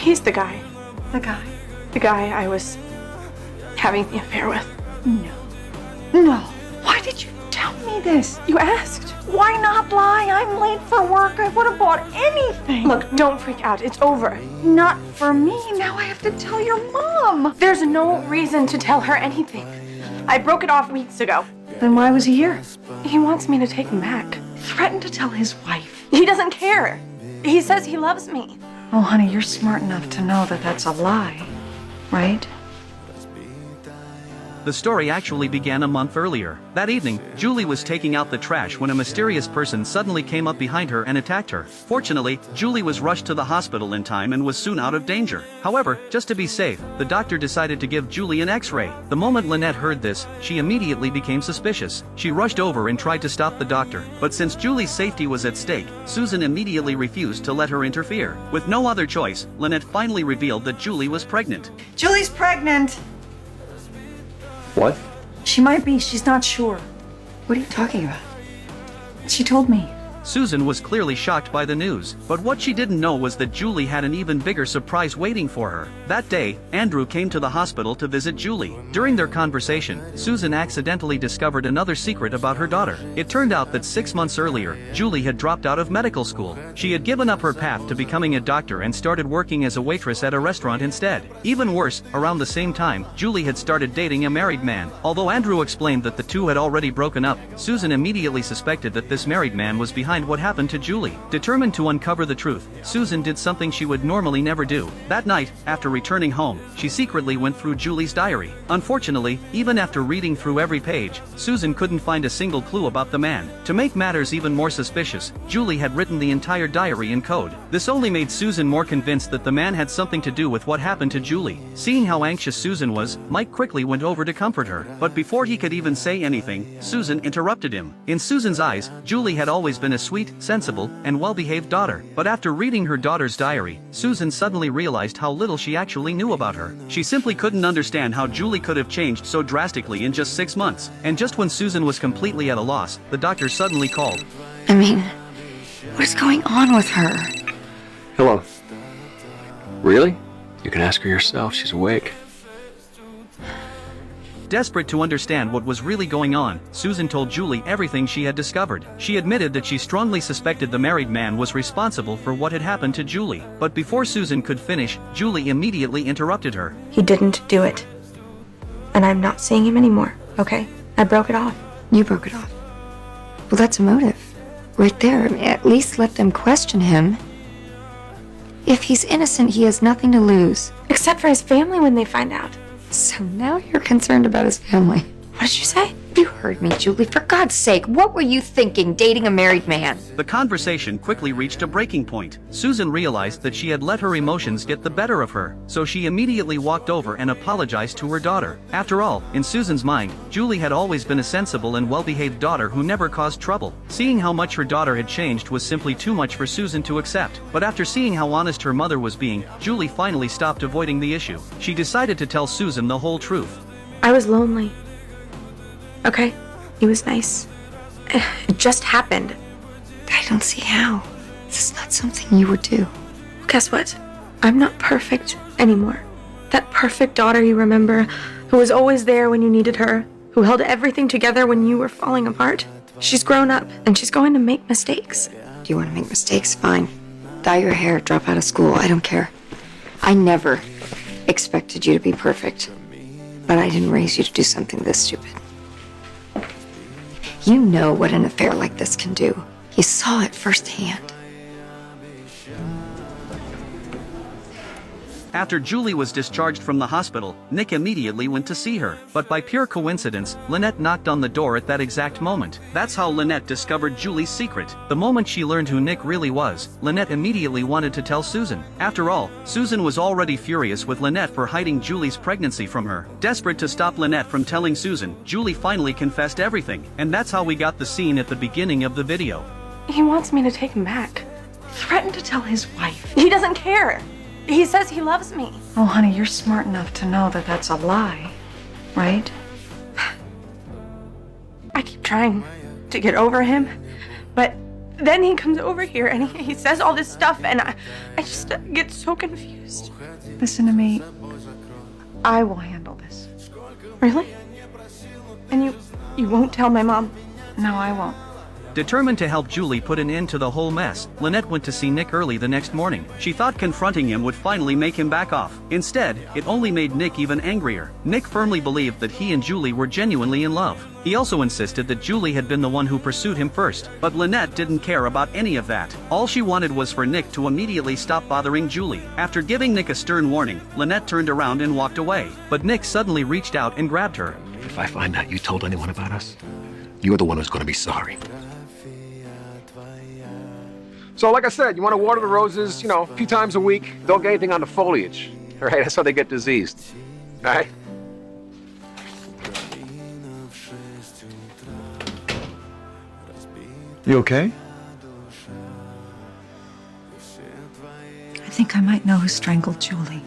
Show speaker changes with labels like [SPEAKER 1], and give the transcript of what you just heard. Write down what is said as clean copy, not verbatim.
[SPEAKER 1] He's the guy.
[SPEAKER 2] The guy?
[SPEAKER 1] The guy I was having the affair with.
[SPEAKER 2] No. No. Why did you tell me this?
[SPEAKER 1] You asked.
[SPEAKER 2] Why not lie? I'm late for work. I would have bought anything.
[SPEAKER 1] Look, don't freak out. It's over.
[SPEAKER 2] Not for me. Now I have to tell your mom.
[SPEAKER 1] There's no reason to tell her anything. I broke it off weeks ago.
[SPEAKER 2] Then why was he here?
[SPEAKER 1] He wants me to take him back.
[SPEAKER 2] Threatened to tell his wife.
[SPEAKER 1] He doesn't care. He says he loves me.
[SPEAKER 2] Oh, honey, you're smart enough to know that that's a lie, right?
[SPEAKER 3] The story actually began a month earlier. That evening, Julie was taking out the trash when a mysterious person suddenly came up behind her and attacked her. Fortunately, Julie was rushed to the hospital in time and was soon out of danger. However, just to be safe, the doctor decided to give Julie an X-ray. The moment Lynette heard this, she immediately became suspicious. She rushed over and tried to stop the doctor, but since Julie's safety was at stake, Susan immediately refused to let her interfere. With no other choice, Lynette finally revealed that Julie was pregnant.
[SPEAKER 2] Julie's pregnant.
[SPEAKER 4] What?
[SPEAKER 2] She might be. She's not sure. What are you talking about? She told me.
[SPEAKER 3] Susan was clearly shocked by the news, but what she didn't know was that Julie had an even bigger surprise waiting for her. That day, Andrew came to the hospital to visit Julie. During their conversation, Susan accidentally discovered another secret about her daughter. It turned out that 6 months earlier, Julie had dropped out of medical school. She had given up her path to becoming a doctor and started working as a waitress at a restaurant instead. Even worse, around the same time, Julie had started dating a married man. Although Andrew explained that the two had already broken up, Susan immediately suspected that this married man was behind what happened to Julie. Determined to uncover the truth, Susan did something she would normally never do. That night, after returning home, she secretly went through Julie's diary. Unfortunately, even after reading through every page, Susan couldn't find a single clue about the man. To make matters even more suspicious, Julie had written the entire diary in code. This only made Susan more convinced that the man had something to do with what happened to Julie. Seeing how anxious Susan was, Mike quickly went over to comfort her. But before he could even say anything, Susan interrupted him. In Susan's eyes, Julie had always been a sweet, sensible, and well-behaved daughter. But after reading her daughter's diary, Susan suddenly realized how little she actually knew about her. She simply couldn't understand how Julie could have changed so drastically in just 6 months. And just when Susan was completely at a loss, the doctor suddenly called.
[SPEAKER 2] I mean, what is going on with her?
[SPEAKER 4] Hello. Really? You can ask her yourself. She's awake.
[SPEAKER 3] Desperate to understand what was really going on, Susan told Julie everything she had discovered. She admitted that she strongly suspected the married man was responsible for what had happened to Julie. But before Susan could finish, Julie immediately interrupted her.
[SPEAKER 1] He didn't do it. And I'm not seeing him anymore, okay? I broke it off.
[SPEAKER 5] You broke it off. Well, that's a motive. Right there. I mean, at least let them question him. If he's innocent, he has nothing to lose.
[SPEAKER 1] Except for his family when they find out.
[SPEAKER 5] So now you're concerned about his family.
[SPEAKER 1] What did you say?
[SPEAKER 5] You heard me, Julie. For God's sake, what were you thinking, dating a married man?
[SPEAKER 3] The conversation quickly reached a breaking point. Susan realized that she had let her emotions get the better of her, so she immediately walked over and apologized to her daughter. After all, in Susan's mind, Julie had always been a sensible and well-behaved daughter who never caused trouble. Seeing how much her daughter had changed was simply too much for Susan to accept. But after seeing how honest her mother was being, Julie finally stopped avoiding the issue. She decided to tell Susan the whole truth.
[SPEAKER 1] I was lonely. Okay, he was nice. It just happened.
[SPEAKER 5] I don't see how. This is not something you would do.
[SPEAKER 1] Guess what? I'm not perfect anymore. That perfect daughter you remember, who was always there when you needed her, who held everything together when you were falling apart. She's grown up, and she's going to make mistakes.
[SPEAKER 5] Do you want to make mistakes? Fine. Dye your hair, drop out of school. I don't care. I never expected you to be perfect. But I didn't raise you to do something this stupid. You know what an affair like this can do. You saw it firsthand.
[SPEAKER 3] After Julie was discharged from the hospital, Nick immediately went to see her. But by pure coincidence, Lynette knocked on the door at that exact moment. That's how Lynette discovered Julie's secret. The moment she learned who Nick really was, Lynette immediately wanted to tell Susan. After all, Susan was already furious with Lynette for hiding Julie's pregnancy from her. Desperate to stop Lynette from telling Susan, Julie finally confessed everything. And that's how we got the scene at the beginning of the video.
[SPEAKER 1] He wants me to take him back.
[SPEAKER 2] Threatened to tell his wife.
[SPEAKER 1] He doesn't care. He says he loves me.
[SPEAKER 2] Oh, honey, you're smart enough to know that that's a lie, right?
[SPEAKER 1] I keep trying to get over him, but then he comes over here and he says all this stuff, and I just get so confused.
[SPEAKER 2] Listen to me. I will handle this.
[SPEAKER 1] Really? And you won't tell my mom?
[SPEAKER 2] No, I won't.
[SPEAKER 3] Determined to help Julie put an end to the whole mess, Lynette went to see Nick early the next morning. She thought confronting him would finally make him back off. Instead, it only made Nick even angrier. Nick firmly believed that he and Julie were genuinely in love. He also insisted that Julie had been the one who pursued him first, but Lynette didn't care about any of that. All she wanted was for Nick to immediately stop bothering Julie. After giving Nick a stern warning, Lynette turned around and walked away. But Nick suddenly reached out and grabbed her.
[SPEAKER 6] If I find out you told anyone about us, you're the one who's going to be sorry.
[SPEAKER 7] So like I said, you want to water the roses, a few times a week. Don't get anything on the foliage. All right, that's how they get diseased. All right?
[SPEAKER 8] You okay?
[SPEAKER 2] I think I might know who strangled Julie.